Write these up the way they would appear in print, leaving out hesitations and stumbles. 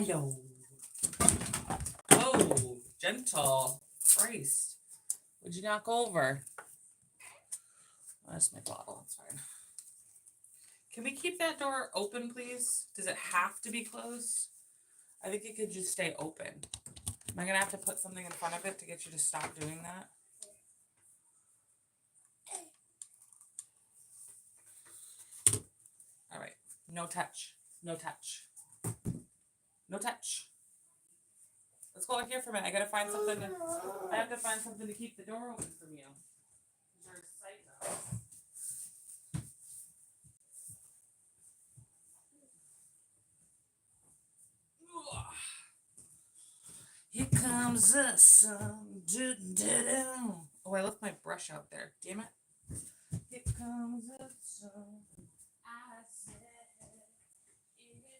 Hello. Oh, gentle. Christ. Would you knock over? Oh, that's my bottle. That's fine. Can we keep that door open, please? Does it have to be closed? I think it could just stay open. Am I going to have to put something in front of it to get you to stop doing that? All right. No touch. No touch. No touch. Let's go out here for a minute. I gotta find something. I have to find something to keep the door open from you. You're a psycho. Here comes the sun. Oh, I left my brush out there. Damn it. Here comes the sun. I said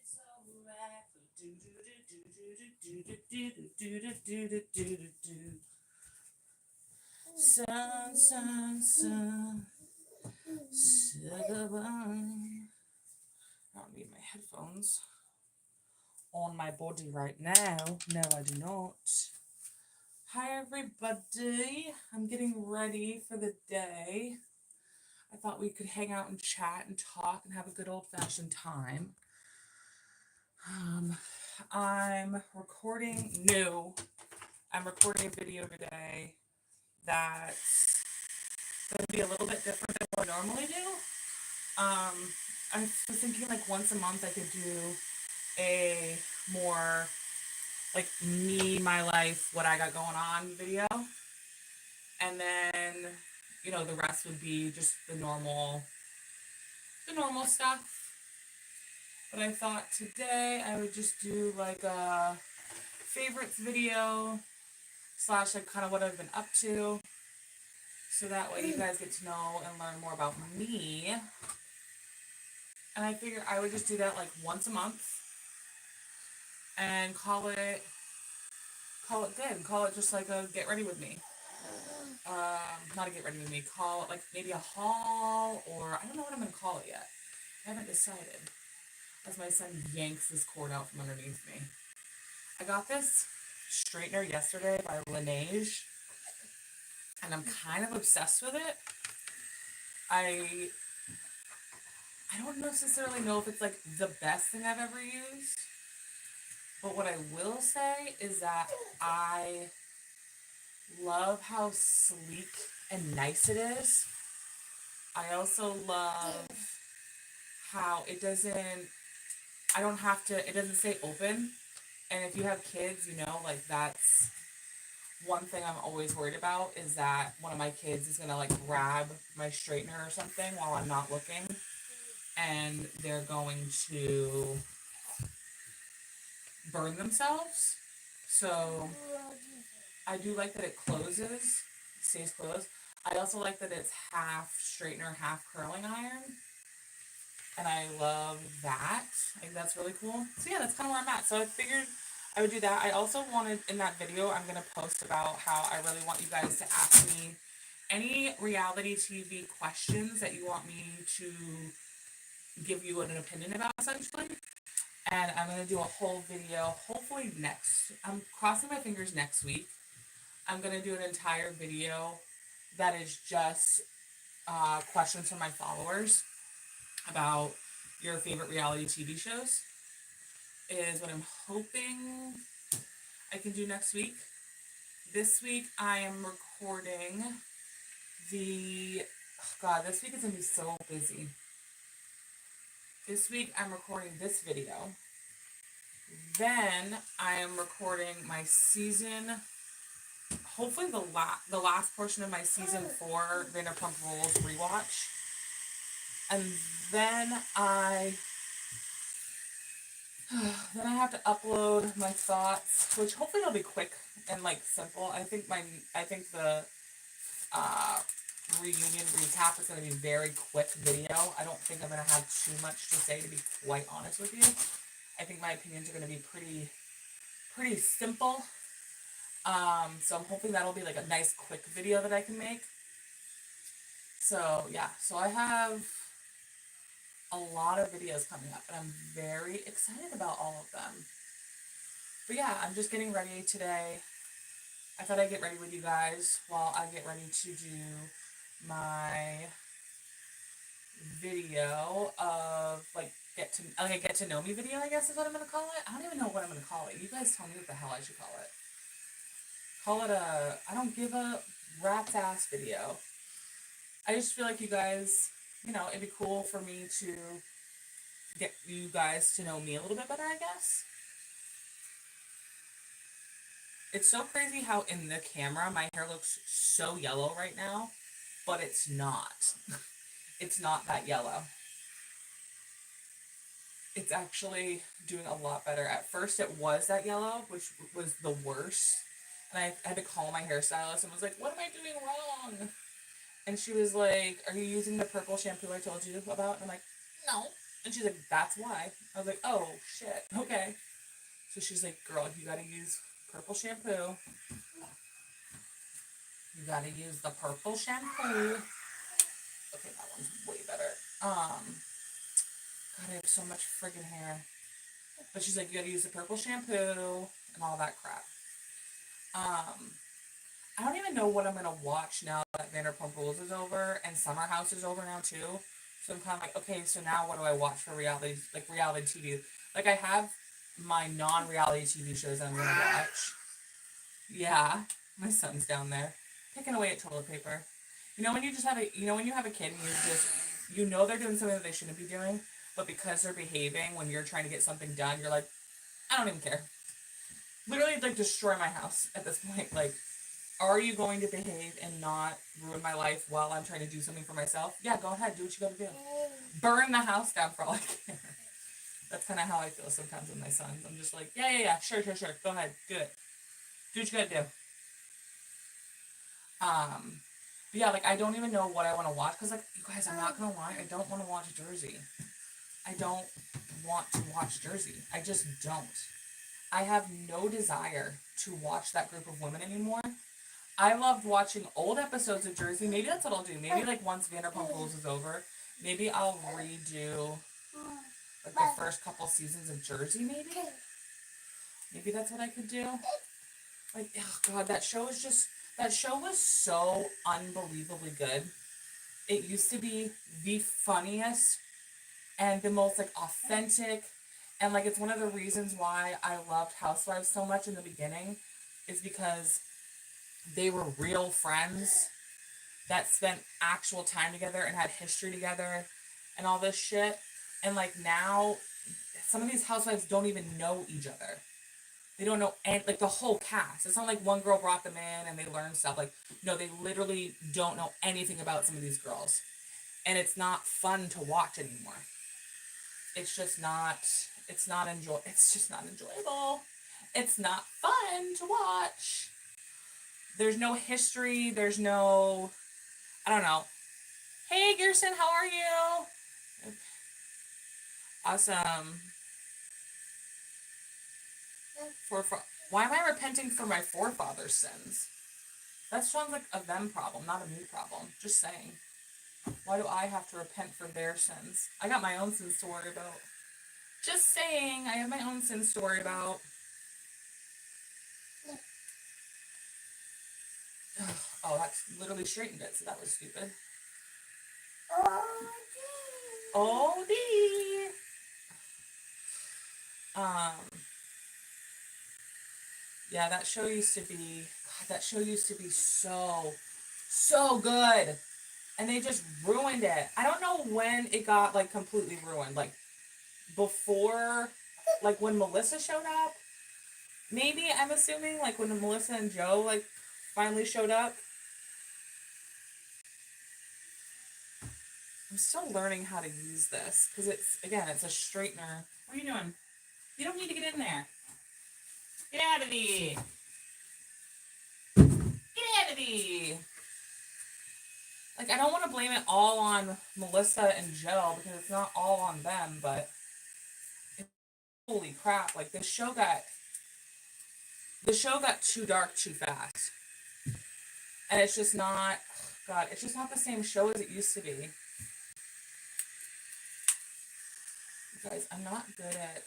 it's alright. Sun, sun, sun. Sugar bun. I don't need my headphones on my body right now. No, I do not. Hi, everybody. I'm getting ready for the day. I thought we could hang out and chat and talk and have a good old-fashioned time. I'm recording a video today that's going to be a little bit different than what I normally do. I was thinking like once a month I could do a more like me, my life, what I got going on video. And then, you know, the rest would be just the normal stuff. But I thought today I would just do like a favorites video / like kind of what I've been up to. So that way you guys get to know and learn more about me. And I figured I would just do that like once a month and call it good. Call it just like a get ready with me. Not a get ready with me. Call it like maybe a haul, or I don't know what I'm going to call it yet. I haven't decided. As my son yanks this cord out from underneath me. I got this straightener yesterday by Laneige, and I'm kind of obsessed with it. I don't necessarily know if it's like the best thing I've ever used, but what I will say is that I love how sleek and nice it is. I also love how it doesn't say open. And if you have kids, you know, like that's one thing I'm always worried about, is that one of my kids is going to like grab my straightener or something while I'm not looking, and they're going to burn themselves. So I do like that it stays closed. I also like that it's half straightener, half curling iron. And I love that. I think that's really cool. So yeah, that's kind of where I'm at. So I figured I would do that. I also wanted, in that video, I'm going to post about how I really want you guys to ask me any reality TV questions that you want me to give you an opinion about, essentially. And I'm going to do a whole video, hopefully I'm crossing my fingers next week. I'm going to do an entire video that is just questions from my followers about your favorite reality TV shows, is what I'm hoping I can do next week. This week I am recording this week is going to be so busy. This week I'm recording this video. Then I am recording my season, hopefully the last portion of my season 4 Vanderpump Rules rewatch. And then I have to upload my thoughts, which hopefully will be quick and like simple. I think the reunion recap is going to be a very quick video. I don't think I'm going to have too much to say, to be quite honest with you. I think my opinions are going to be pretty simple. So I'm hoping that'll be like a nice quick video that I can make. So yeah, so I have a lot of videos coming up, and I'm very excited about all of them. But yeah, I'm just getting ready today. I thought I'd get ready with you guys while I get ready to do my video of like a get to know me video, I guess is what I'm gonna call it. I don't even know what I'm gonna call it. You guys tell me what the hell I should call it. Call it a I don't give a rat's ass video. I just feel like you guys, it'd be cool for me to get you guys to know me a little bit better, I guess. It's so crazy how in the camera my hair looks so yellow right now, but it's not. It's not that yellow. It's actually doing a lot better. At first it was that yellow, which was the worst. And I had to call my hairstylist and was like, what am I doing wrong? And she was like, are you using the purple shampoo I told you about? And I'm like, no. And she's like, that's why. I was like, oh, shit. Okay. So she's like, girl, you gotta use purple shampoo. You gotta use the purple shampoo. Okay, that one's way better. God, I have so much friggin' hair. But she's like, you gotta use the purple shampoo and all that crap. I don't even know what I'm gonna watch now that Vanderpump Rules is over and Summer House is over now too. So I'm kind of like, okay, so now what do I watch for reality TV? Like I have my non-reality TV shows that I'm gonna watch. Yeah, my son's down there picking away at toilet paper. When you just have when you have a kid and they're doing something that they shouldn't be doing, but because they're behaving when you're trying to get something done, you're like, I don't even care. Literally, like, destroy my house at this point. Like, are you going to behave and not ruin my life while I'm trying to do something for myself? Yeah, go ahead. Do what you gotta do. Burn the house down for all I care. That's kind of how I feel sometimes with my sons. I'm just like, yeah. Sure. Go ahead. Do it. Do what you gotta do. But yeah, like, I don't even know what I want to watch. Because, like, you guys, I'm not gonna lie. I don't want to watch Jersey. I don't want to watch Jersey. I just don't. I have no desire to watch that group of women anymore. I loved watching old episodes of Jersey. Maybe that's what I'll do. Maybe, like, once Vanderpump Rules is over, maybe I'll redo, like, the first couple seasons of Jersey, maybe? Maybe that's what I could do. Like, oh, God, that show was so unbelievably good. It used to be the funniest and the most, like, authentic. And, like, it's one of the reasons why I loved Housewives so much in the beginning is because they were real friends that spent actual time together and had history together and all this shit. And, like, now, some of these housewives don't even know each other. They don't know, like, the whole cast. It's not like one girl brought them in and they learned stuff. Like, no, they literally don't know anything about some of these girls. And it's not fun to watch anymore. It's just not enjoyable. It's not fun to watch. There's no history. There's no, I don't know. Hey, Gerson, how are you? Awesome. Why am I repenting for my forefathers' sins? That sounds like a them problem, not a me problem. Just saying. Why do I have to repent for their sins? I got my own sins to worry about. Just saying, I have my own sins to worry about. Oh, that's literally straightened it, so that was stupid. Oh, D. Yeah, that show used to be so good. And they just ruined it. I don't know when it got, like, completely ruined. Like, before, like, when Melissa showed up. Maybe, I'm assuming, like, when Melissa and Joe, like, finally showed up. I'm still learning how to use this. Because it's a straightener. What are you doing? You don't need to get in there. Get out of here. Get out of here. Like, I don't want to blame it all on Melissa and Joe, because it's not all on them, but holy crap, like, the show got too dark too fast. And it's just not, God, it's just not the same show as it used to be. You guys, I'm not good at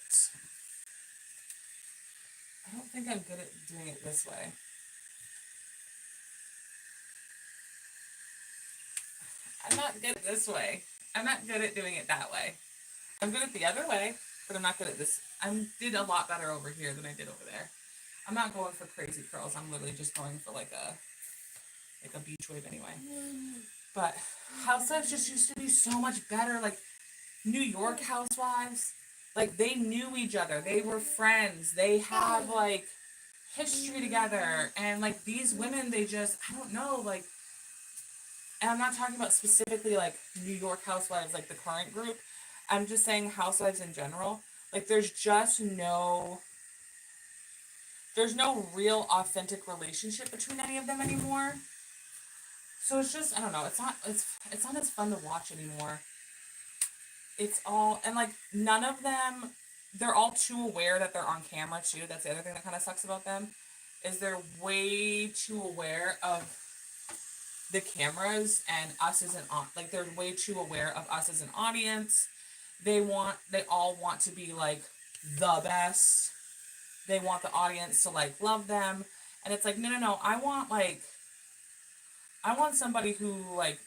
I don't think I'm good at doing it this way. I'm not good at this way. I'm not good at doing it that way. I'm good at the other way, but I'm not good at this. I did a lot better over here than I did over there. I'm not going for crazy curls. I'm literally just going for like a beach wave anyway. But housewives just used to be so much better. Like New York housewives, like they knew each other. They were friends. They have like history together. And like these women, they just, I don't know, like, and I'm not talking about specifically like New York housewives, like the current group. I'm just saying housewives in general. Like there's no real authentic relationship between any of them anymore. So it's just, I don't know, it's not as fun to watch anymore. It's all, and like none of them, they're all too aware that they're on camera too. That's the other thing that kind of sucks about them, is they're way too aware of the cameras and us as an like they're way too aware of us as an audience. They all want to be like the best. They want the audience to like love them. And it's like, no, I want somebody who like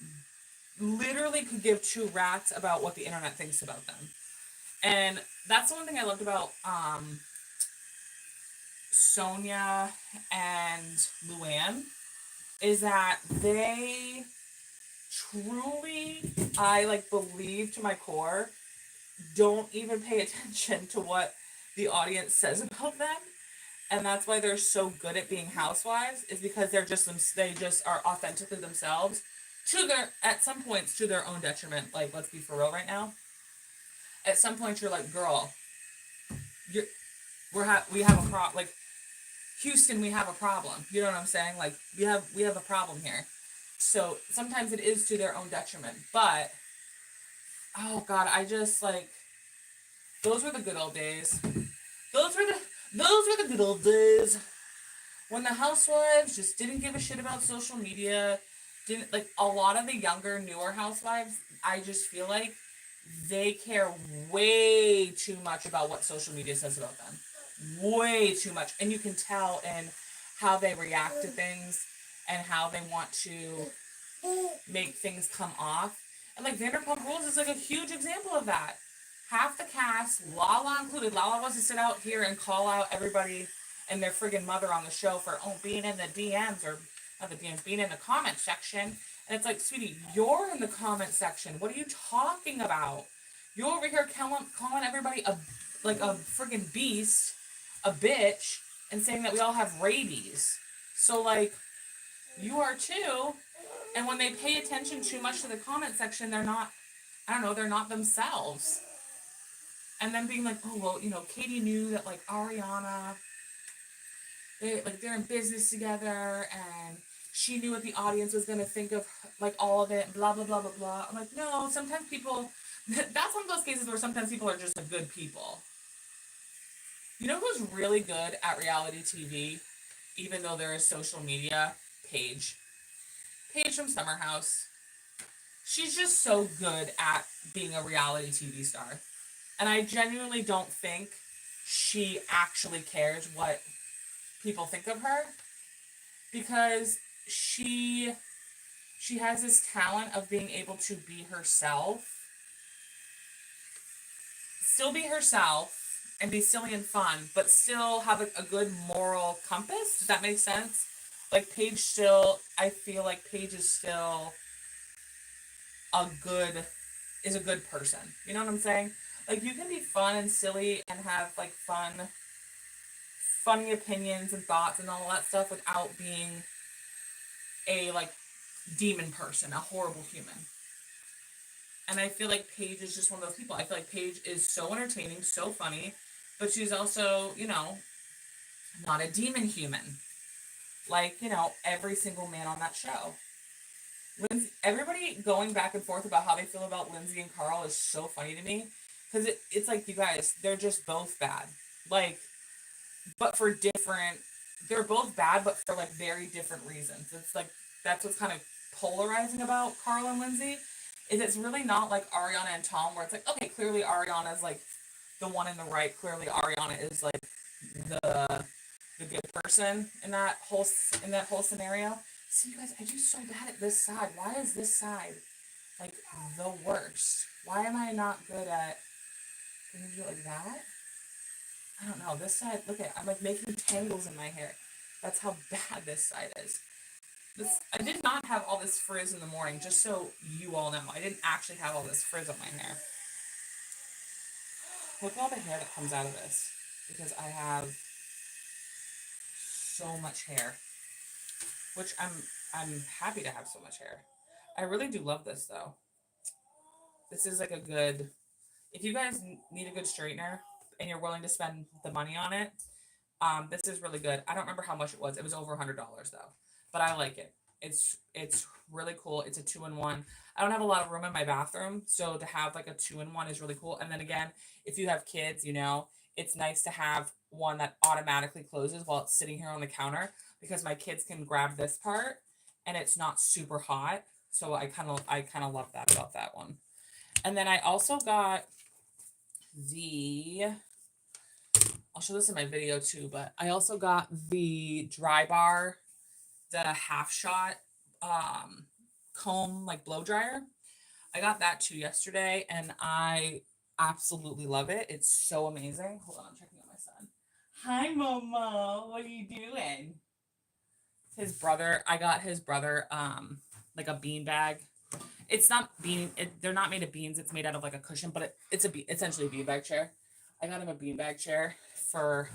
literally could give two rats about what the internet thinks about them. And that's the one thing I loved about Sonia and Luann, is that they truly, I like believe to my core, don't even pay attention to what the audience says about them. And that's why they're so good at being housewives, is because they just are authentically themselves, at some points to their own detriment. Like, let's be for real right now. At some point you're like, girl, we have a problem. Like, Houston, we have a problem. You know what I'm saying? Like, we have a problem here. So sometimes it is to their own detriment. But oh god, I just like, those were the good old days. Those were the good old days when the housewives just didn't give a shit about social media. Didn't, like, a lot of the younger, newer housewives, I just feel like they care way too much about what social media says about them. Way too much. And you can tell in how they react to things and how they want to make things come off. And like Vanderpump Rules is like a huge example of that. Half the cast, Lala included, Lala wants to sit out here and call out everybody and their friggin' mother on the show for being in the DMs, or not the DMs, being in the comment section. And it's like, sweetie, you're in the comment section. What are you talking about? You're over here calling everybody a friggin' beast, a bitch, and saying that we all have rabies. So like, you are too. And when they pay attention too much to the comment section, they're not themselves. And then being like, oh, well, Katie knew that, like, Ariana, they're in business together, and she knew what the audience was going to think of, like, all of it, blah, blah, blah, blah, blah. I'm like, no, sometimes people, that's one of those cases where sometimes people are just good people. You know who's really good at reality TV, even though there is social media? Paige. Paige from Summer House. She's just so good at being a reality TV star. And I genuinely don't think she actually cares what people think of her, because she has this talent of being able to be herself, still be herself, and be silly and fun, but still have a good moral compass. Does that make sense? Like, I feel like Paige is still a good person. You know what I'm saying? Like, you can be fun and silly and have, like, funny opinions and thoughts and all that stuff without being a, like, demon person, a horrible human. And I feel like Paige is just one of those people. I feel like Paige is so entertaining, so funny, but she's also, not a demon human. Like, every single man on that show. Everybody going back and forth about how they feel about Lindsay and Carl is so funny to me. Because it's like, you guys, they're just both bad. Like, but for different, they're both bad, but for, like, very different reasons. It's like, that's what's kind of polarizing about Carl and Lindsay, is it's really not like Ariana and Tom, where it's like, okay, clearly Ariana's, like, the one in the right. Clearly Ariana is, like, the good person in that whole scenario. See, you guys, I do so bad at this side. Why is this side like the worst? Why am I not good at? Can you do it like that? I don't know. This side, look at, I'm like making tangles in my hair. That's how bad this side is. I did not have all this frizz in the morning, just so you all know. I didn't actually have all this frizz on my hair. Look at all the hair that comes out of this, because I have so much hair, which I'm happy to have so much hair. I really do love this though. This is like a good, if you guys need a good straightener and you're willing to spend the money on it, this is really good. I don't remember how much it was. It was over $100 though, but I like it. It's really cool. It's a 2-in-1. I don't have a lot of room in my bathroom, so to have like a 2-in-1 is really cool. And then again, if you have kids, you know, it's nice to have one that automatically closes while it's sitting here on the counter, because my kids can grab this part and it's not super hot. So I kind of love that about that one. And then I also got I'll show this in my video too, but I also got the Dry Bar, the half shot comb, like blow dryer. I got that too yesterday and I absolutely love it. It's so amazing. Hold on, I'm checking on my son. Hi, Momo. What are you doing? His brother, I got his brother like a bean bag. It's not they're not made of beans. It's made out of like a cushion, but it's essentially a beanbag chair. I got him a beanbag chair for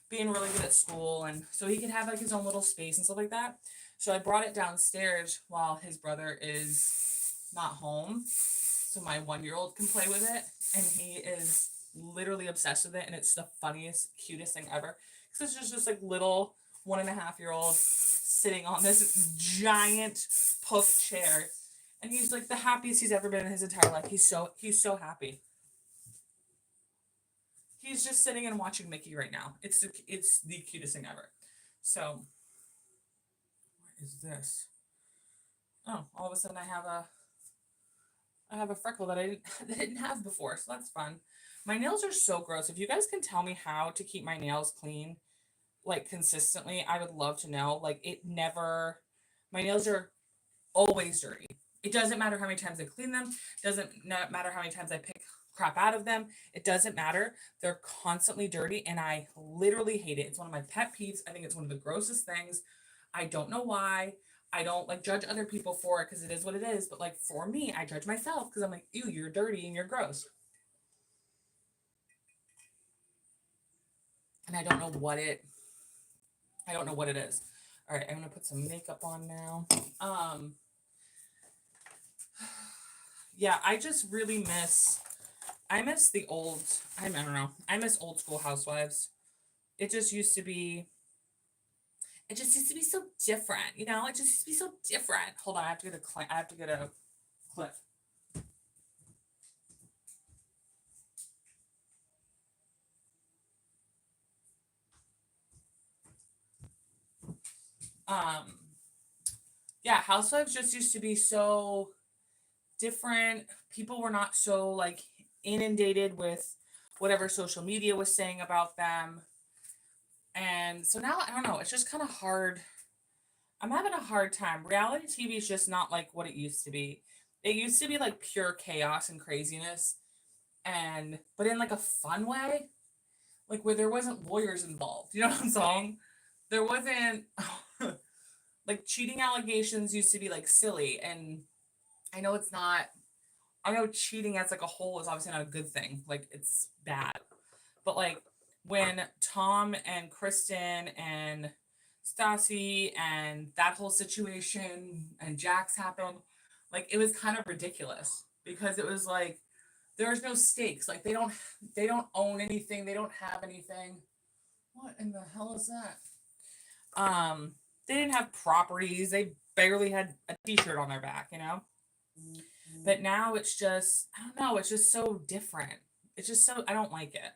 being really good at school, and so he can have like his own little space and stuff like that. So I brought it downstairs while his brother is not home, so my 1-year-old can play with it, and he is literally obsessed with it, and it's the funniest, cutest thing ever. Because it's just like little 1.5-year-old sitting on this giant puff chair, and he's like the happiest he's ever been in his entire life. He's so happy. He's just sitting and watching Mickey right now. It's the cutest thing ever. So, what is this? Oh, all of a sudden I have a freckle that I didn't have before, so that's fun. My nails are so gross. If you guys can tell me how to keep my nails clean, like consistently, I would love to know. Like my nails are always dirty. It doesn't matter how many times I clean them. Doesn't matter how many times I pick crap out of them. It doesn't matter. They're constantly dirty and I literally hate it. It's one of my pet peeves. I think it's one of the grossest things. I don't know why. I don't like judge other people for it because it is what it is. But like for me, I judge myself because I'm like, ew, you're dirty and you're gross. And I don't know what it is. All right, I'm gonna put some makeup on now. Yeah, I just really I miss the old, I don't know, I miss old school housewives. It just used to be so different, you know? It just used to be so different. Hold on, I have to get a clip. Yeah, housewives just used to be so different. People were not so like inundated with whatever social media was saying about them. And so now I don't know, it's just kind of hard. I'm having a hard time. Reality TV is just not like what it used to be. It used to be like pure chaos and craziness, but in like a fun way, like where there wasn't lawyers involved. You know what I'm saying? There wasn't like cheating allegations used to be like silly, and I know it's not. I know cheating as like a whole is obviously not a good thing. Like it's bad, but like when Tom and Kristen and Stassi and that whole situation and Jax happened, like it was kind of ridiculous because it was like there's no stakes. Like they don't own anything. They don't have anything. What in the hell is that? They didn't have properties. They barely had a t-shirt on their back, you know? But now it's just, I don't know, it's just so different. It's just so, I don't like it.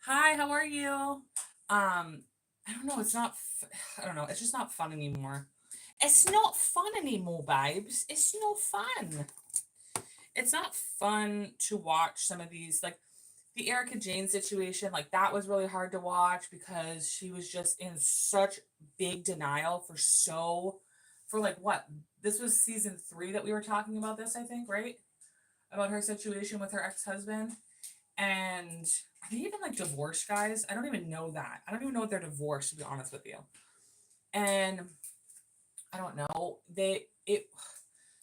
Hi, how are you? I don't know, I don't know, it's just not fun anymore. It's not fun anymore, babes. It's not fun. It's not fun to watch some of these, like, the Erica Jane situation, like that was really hard to watch because she was just in such big denial for like what? This was season 3 that we were talking about this, I think, right? About her situation with her ex-husband. And are they even like divorced, guys? I don't even know that. I don't even know if they're divorced, to be honest with you. And I don't know.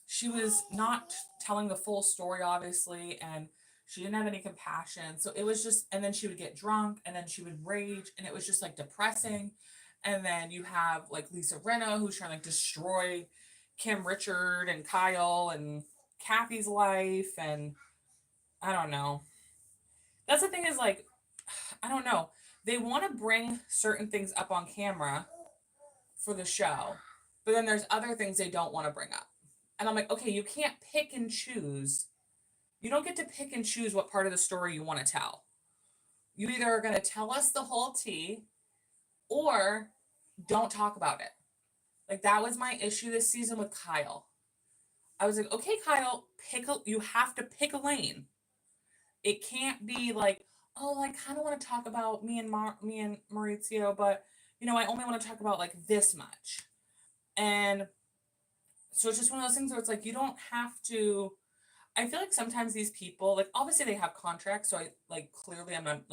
She was not telling the full story, obviously, and she didn't have any compassion. So it was just, and then she would get drunk, and then she would rage, and it was just like depressing. And then you have like Lisa Rinna, who's trying to like destroy Kim Richard and Kyle and Kathy's life, and I don't know. That's the thing is like, I don't know. They want to bring certain things up on camera for the show, but then there's other things they don't want to bring up. And I'm like, okay, you can't pick and choose. You don't get to pick and choose what part of the story you want to tell. You either are going to tell us the whole tea or don't talk about it. Like that was my issue this season with Kyle. I was like, okay, Kyle, you have to pick a lane. It can't be like, oh, I kind of want to talk about me and Maurizio, but I only want to talk about like this much. And so it's just one of those things where it's like you don't have to. I feel like sometimes these people, like obviously they have contracts, so I like clearly I'm not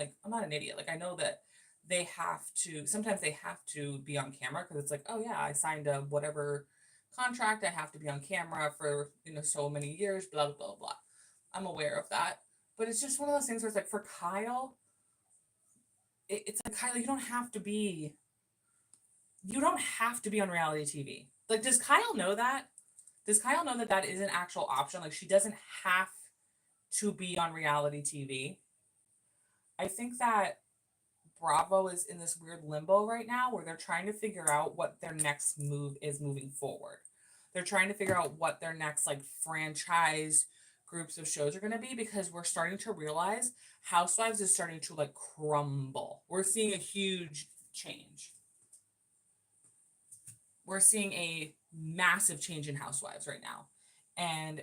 an idiot. Like I know that they have to sometimes they have to be on camera because it's like, oh yeah, I signed a whatever contract, I have to be on camera for so many years, blah blah blah blah. I'm aware of that. But it's just one of those things where it's like for Kyle, it's like Kyle, you don't have to be on reality TV. Like, does Kyle know that? Does Kyle know that that is an actual option? Like, she doesn't have to be on reality TV. I think that Bravo is in this weird limbo right now where they're trying to figure out what their next move is moving forward. They're trying to figure out what their next like franchise groups of shows are going to be because we're starting to realize Housewives is starting to like crumble. We're seeing a huge change. We're seeing a massive change in Housewives right now. And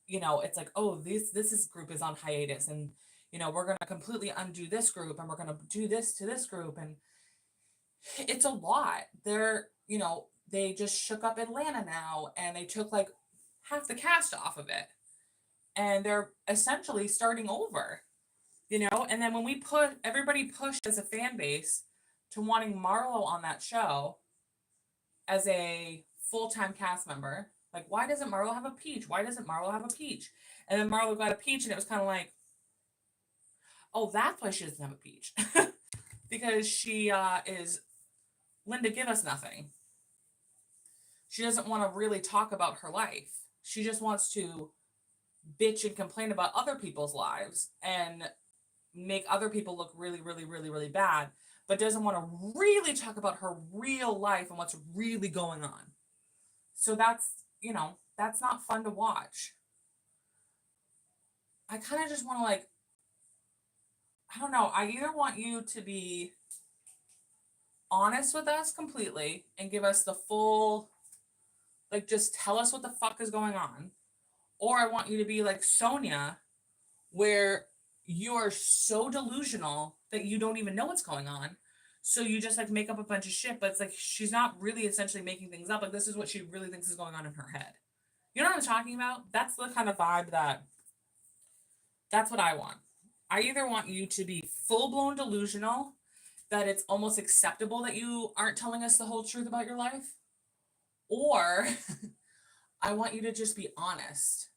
it's like, oh, this group is on hiatus, and we're going to completely undo this group, and we're going to do this to this group, and it's a lot. They just shook up Atlanta now, and they took like half the cast off of it, and they're essentially starting over. And then when everybody pushed as a fan base to wanting Marlo on that show as a full-time cast member. Like, why doesn't Marlo have a peach? Why doesn't Marlo have a peach? And then Marlo got a peach, and it was kind of like, oh, that's why she doesn't have a peach. Because she is Linda Give Us Nothing. She doesn't want to really talk about her life. She just wants to bitch and complain about other people's lives and make other people look really, really, really, really bad, but doesn't want to really talk about her real life and what's really going on. So that's not fun to watch. I kind of just want to like, I don't know. I either want you to be honest with us completely and give us the full, like, just tell us what the fuck is going on. Or I want you to be like Sonia, where you are so delusional that you don't even know what's going on. So you just like make up a bunch of shit, but it's like she's not really essentially making things up. Like this is what she really thinks is going on in her head. You know what I'm talking about? That's the kind of vibe that's what I want. I either want you to be full-blown delusional, that it's almost acceptable that you aren't telling us the whole truth about your life, or I want you to just be honest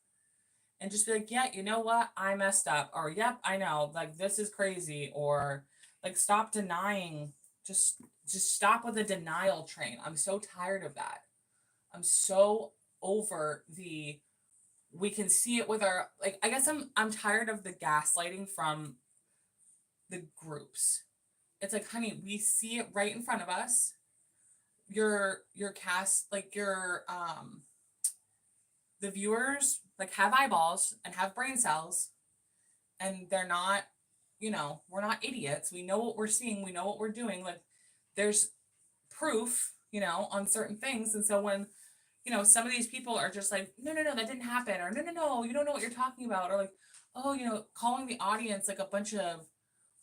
and just be like, yeah, you know what? I messed up. Or, yep, I know. Like, this is crazy. Or, like, stop denying. Just stop with the denial train. I'm so tired of that. I'm so over we can see it with our, like, I guess I'm tired of the gaslighting from the groups. It's like, honey, we see it right in front of us. Your cast, like, the viewers like have eyeballs and have brain cells, and they're not, we're not idiots. We know what we're seeing, we know what we're doing. Like there's proof, on certain things. And so when you know, some of these people are just like, no, that didn't happen, or no, you don't know what you're talking about, or like, oh, you know, calling the audience like a bunch of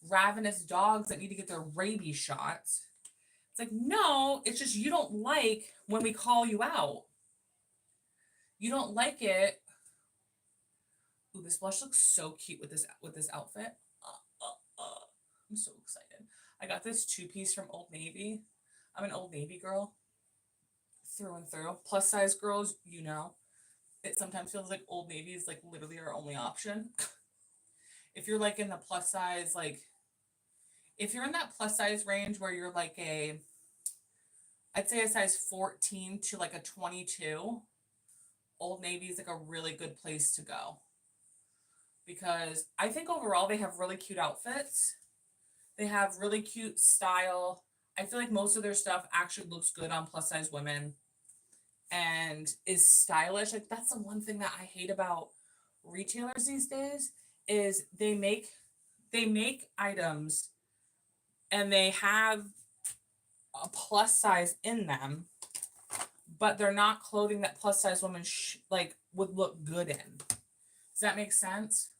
ravenous dogs that need to get their rabies shots. It's like, no, it's just you don't like when we call you out. You don't like it. Ooh, this blush looks so cute with this outfit. I'm so excited. I got this 2-piece from Old Navy. I'm an Old Navy girl through and through. Plus size girls, you know, it sometimes feels like Old Navy is like literally our only option. If you're like in the plus size, like if you're in that plus size range where you're like I'd say a size 14 to like a 22, Old Navy is like a really good place to go. Because I think overall they have really cute outfits. They have really cute style. I feel like most of their stuff actually looks good on plus size women and is stylish. Like that's the one thing that I hate about retailers these days is they make items and they have a plus size in them, but they're not clothing that plus size women like would look good in. Does that make sense?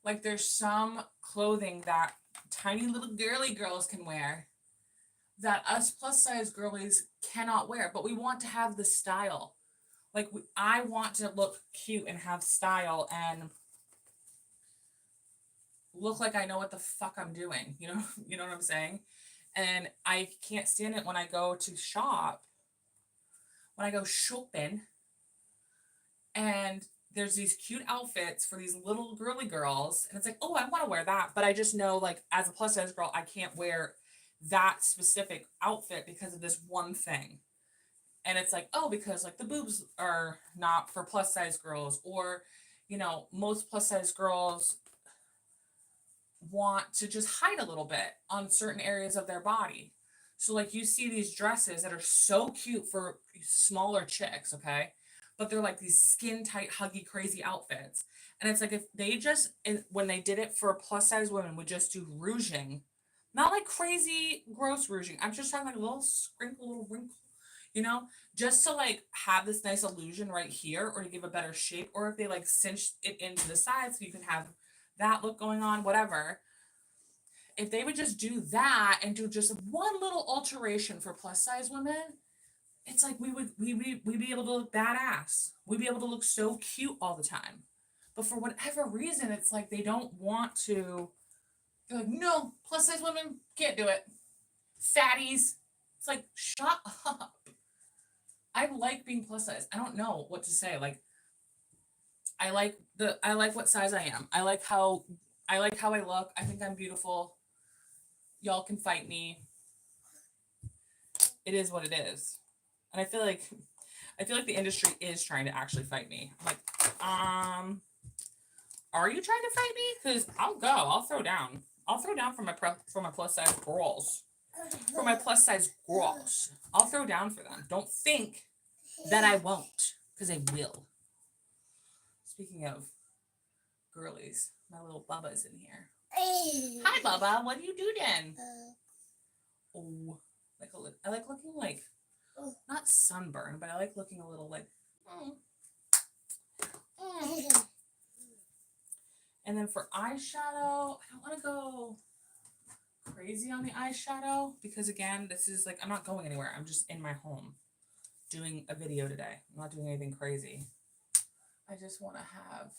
Like there's some clothing that tiny little girly girls can wear that us plus size girlies cannot wear, but we want to have the style. Like I want to look cute and have style and look like I know what the fuck I'm doing. You know what I'm saying? And I can't stand it when I go to shop, when I go shopping, and there's these cute outfits for these little girly girls, and it's like, oh, I want to wear that, but I just know, like, as a plus size girl, I can't wear that specific outfit because of this one thing. And it's like, oh, because like the boobs are not for plus size girls, or, you know, most plus size girls want to just hide a little bit on certain areas of their body. So like you see these dresses that are so cute for smaller chicks, okay? But they're like these skin tight, huggy, crazy outfits. And it's like if they just, when they did it for plus size women, would just do rouging, not like crazy gross rouging. I'm just talking like a little sprinkle, little wrinkle, you know, just to like have this nice illusion right here or to give a better shape. Or if they like cinch it into the side so you can have that look going on, whatever. If they would just do that and do just one little alteration for plus size women, it's like we'd be able to look badass. We'd be able to look so cute all the time. But for whatever reason, it's like they don't want to. They're like, no, plus size women can't do it. Fatties. It's like, shut up. I like being plus size. I don't know what to say. Like, I like what size I am. I like how I look. I think I'm beautiful. Y'all can fight me. It is what it is. And I feel like the industry is trying to actually fight me. I'm like, are you trying to fight me? Because I'll go. I'll throw down. I'll throw down for my plus size girls. For my plus size girls. I'll throw down for them. Don't think that I won't. Because I will. Speaking of girlies, my little Bubba's in here. Hi, Bubba. What do you do then? Oh, I like looking like, not sunburn, but I like looking a little like, And then for eyeshadow, I don't want to go crazy on the eyeshadow because again, this is like, I'm not going anywhere. I'm just in my home doing a video today. I'm not doing anything crazy. I just want to have,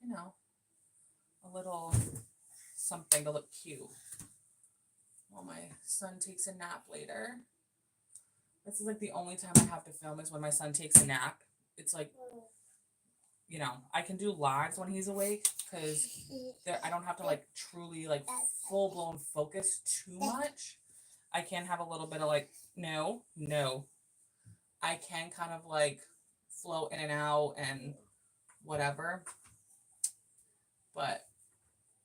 you know, a little something to look cute while my son takes a nap later. This is like the only time I have to film is when my son takes a nap. It's like, you know, I can do lives when he's awake because I don't have to like truly like full blown focus too much. I can have a little bit of like, no. I can kind of like flow in and out and whatever. But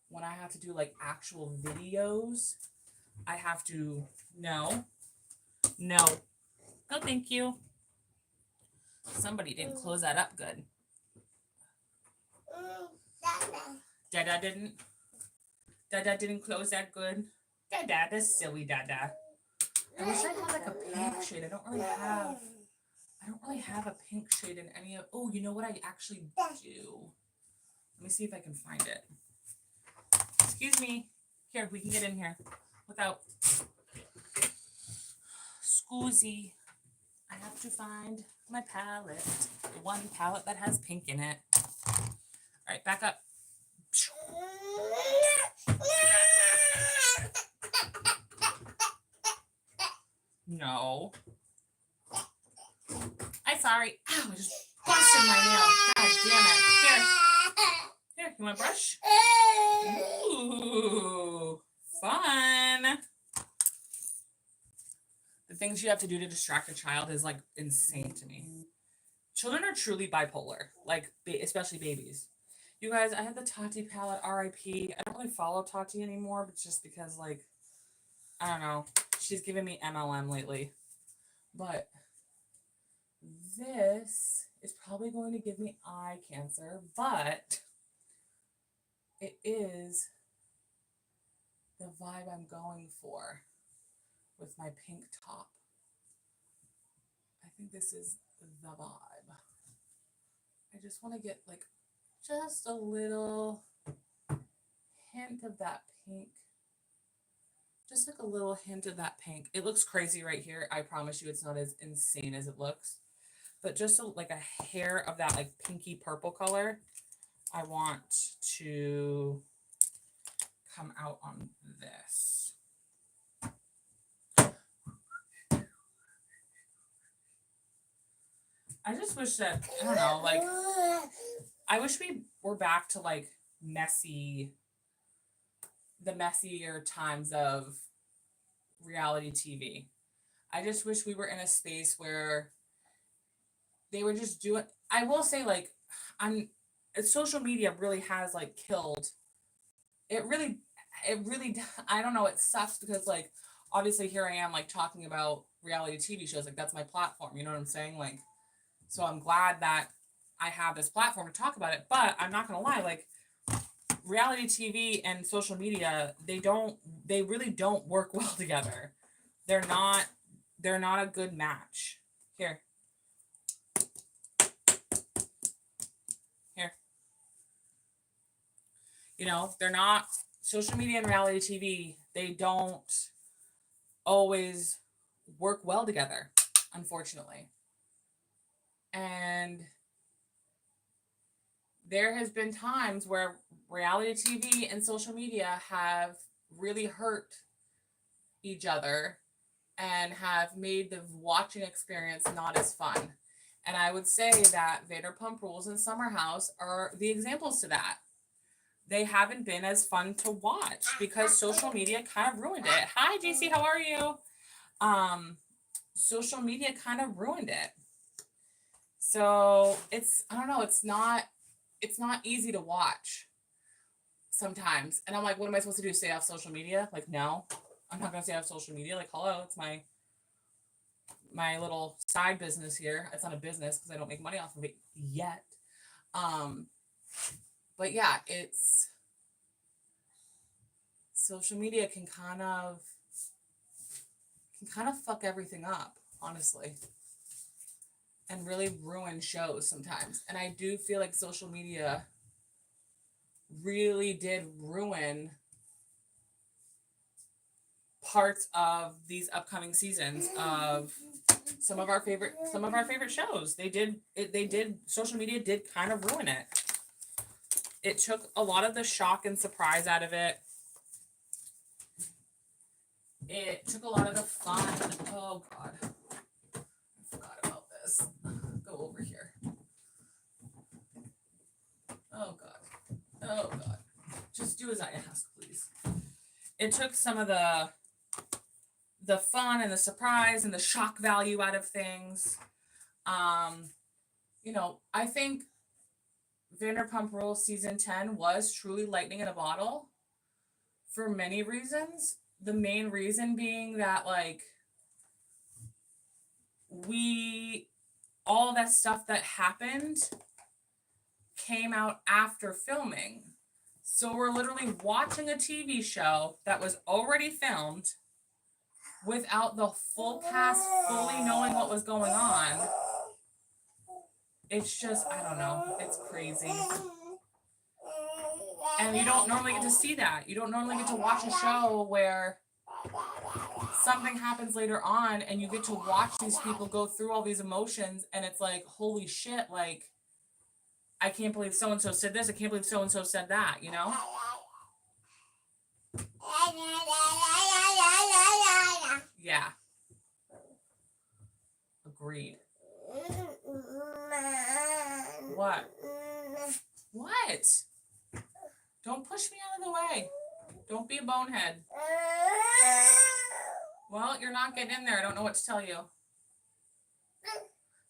when I have to do like actual videos, I have to, no, no, thank you. Somebody didn't close that up good. Dada didn't close that good. Dada, that's silly Dada. I wish I had like a pink shade. I don't really have I don't really have a pink shade in any of, oh, you know what I actually do? Let me see if I can find it. Excuse me. Here, we can get in here. Look out. Scoozy. I have to find my palette. The one palette that has pink in it. All right, back up. No. I'm sorry. Ow, I just busted my nail. God damn it. Here, you want a brush? Ooh, fun. The things you have to do to distract a child is like insane to me. Children are truly bipolar, like especially babies. You guys, I had the Tati palette, RIP. I don't really follow Tati anymore, but just because, like, I don't know. She's giving me MLM lately. But this is probably going to give me eye cancer, but it is the vibe I'm going for with my pink top. I think this is the vibe. I just want to get like just a little hint of that pink. Just like a little hint of that pink. It looks crazy right here. I promise you it's not as insane as it looks. But just like a hair of that like pinky purple color, I want to come out on this. I just wish that, I don't know, like, I wish we were back to like the messier times of reality TV. I just wish we were in a space where they were just doing, I will say, like, social media really has like killed. It really, I don't know, it sucks because like, obviously here I am like talking about reality TV shows, like that's my platform, you know what I'm saying? Like, so I'm glad that I have this platform to talk about it, but I'm not going to lie, like reality TV and social media, they really don't work well together. They're not a good match. Here. You know, they're not, social media and reality TV, they don't always work well together, unfortunately. And there has been times where reality TV and social media have really hurt each other and have made the watching experience not as fun. And I would say that Vanderpump Rules and Summer House are the examples to that. They haven't been as fun to watch because social media kind of ruined it. Hi, JC, how are you? Social media kind of ruined it. So I don't know, it's not easy to watch sometimes. And I'm like, what am I supposed to do? Stay off social media? Like, no, I'm not going to stay off social media. Like, hello, it's my little side business here. It's not a business because I don't make money off of it yet. But yeah, it's social media can kind of fuck everything up, honestly, and really ruin shows sometimes. And I do feel like social media really did ruin parts of these upcoming seasons of some of our favorite shows. Social media did kind of ruin it. It took a lot of the shock and surprise out of it. It took a lot of the fun. Oh God, I forgot about this. Go over here. Oh God. Oh God. Just do as I ask, please. It took some of the fun and the surprise and the shock value out of things. You know, I think Vanderpump Rules season 10 was truly lightning in a bottle for many reasons. The main reason being that, like, all that stuff that happened came out after filming. So we're literally watching a TV show that was already filmed without the full cast fully knowing what was going on. it's just, I don't know. It's crazy. And you don't normally get to see that. You don't normally get to watch a show where something happens later on and you get to watch these people go through all these emotions and it's like, holy shit, like, I can't believe so-and-so said this. I can't believe so-and-so said that, you know? Yeah. Agreed. What? What? Don't push me out of the way. Don't be a bonehead. Well, you're not getting in there. I don't know what to tell you.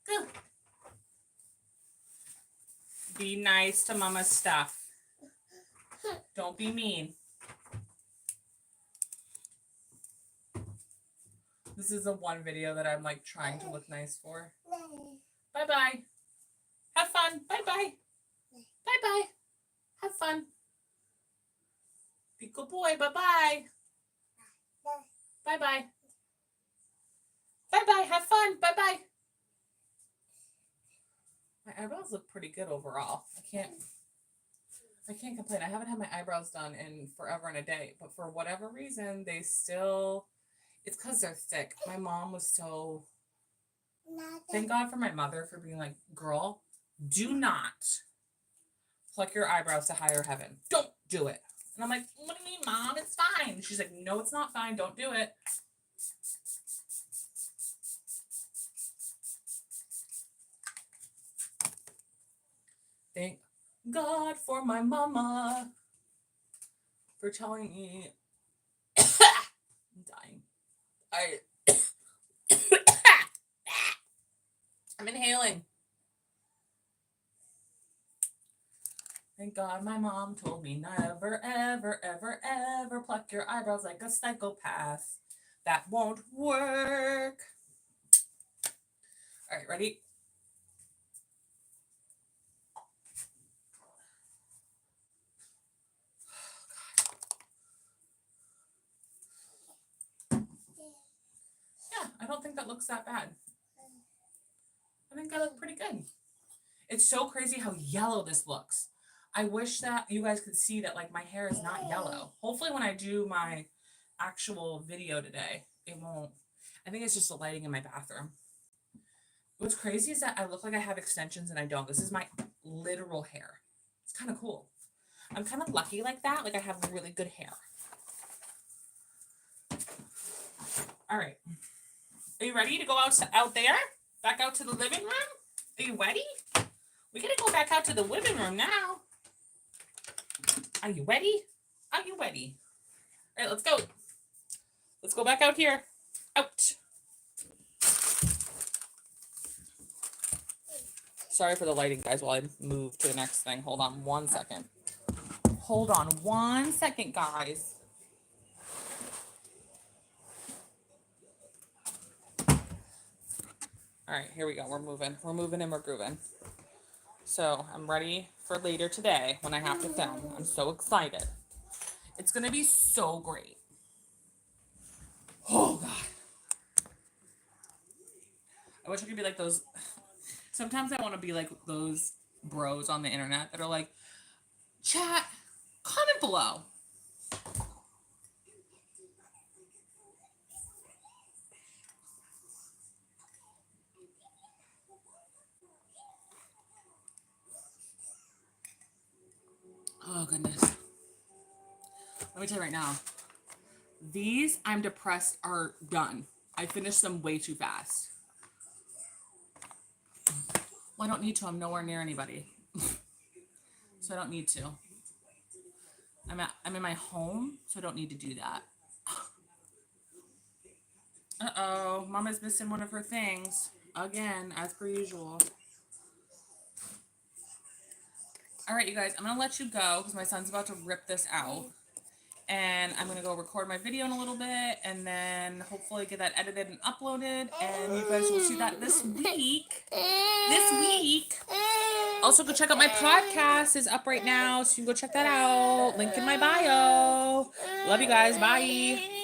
Go. Be nice to Mama's stuff. Don't be mean. This is the one video that I'm like trying to look nice for. Bye-bye. Have fun. Bye-bye. Bye-bye. Have fun. Be a good boy. Bye-bye. Bye-bye. Bye-bye. Have fun. Bye-bye. My eyebrows look pretty good overall. I can't complain. I haven't had my eyebrows done in forever and a day, but for whatever reason, they still, it's because they're thick. My mom was so, thank God for my mother for being like, girl, do not pluck your eyebrows to higher heaven. Don't do it. And I'm like, what do you mean, Mom? It's fine. She's like, no, it's not fine. Don't do it. Thank God for my mama for telling me I'm dying. I'm inhaling. Thank God my mom told me never, ever, ever, ever pluck your eyebrows like a psychopath. That won't work. All right, ready? Yeah, I don't think that looks that bad. I think I look pretty good. It's so crazy how yellow this looks. I wish that you guys could see that like my hair is not yellow. Hopefully when I do my actual video today, it won't. I think it's just the lighting in my bathroom. What's crazy is that I look like I have extensions and I don't. This is my literal hair. It's kind of cool. I'm kind of lucky like that. Like I have really good hair. All right. Are you ready to go out there? Back out to the living room? Are you ready? We're going to go back out to the living room now. Are you ready? Are you ready? All right, let's go. Let's go back out here. Out. Sorry for the lighting, guys, while I move to the next thing. Hold on 1 second. Hold on 1 second, guys. All right, here we go. We're moving. We're moving and we're grooving. So I'm ready for later today when I have to film. I'm so excited. It's going to be so great. Oh, God. I wish I could be like those. Sometimes I want to be like those bros on the internet that are like, chat, comment below. Oh, goodness. Let me tell you right now. These, I'm depressed, are done. I finished them way too fast. Well, I don't need to. I'm nowhere near anybody. So I don't need to. I'm in my home, so I don't need to do that. Uh-oh. Mama's missing one of her things. Again, as per usual. All right, you guys. I'm going to let you go because my son's about to rip this out. And I'm going to go record my video in a little bit and then hopefully get that edited and uploaded. And you guys will see that this week. Also, go check out my podcast. It's up right now, so you can go check that out. Link in my bio. Love you guys. Bye.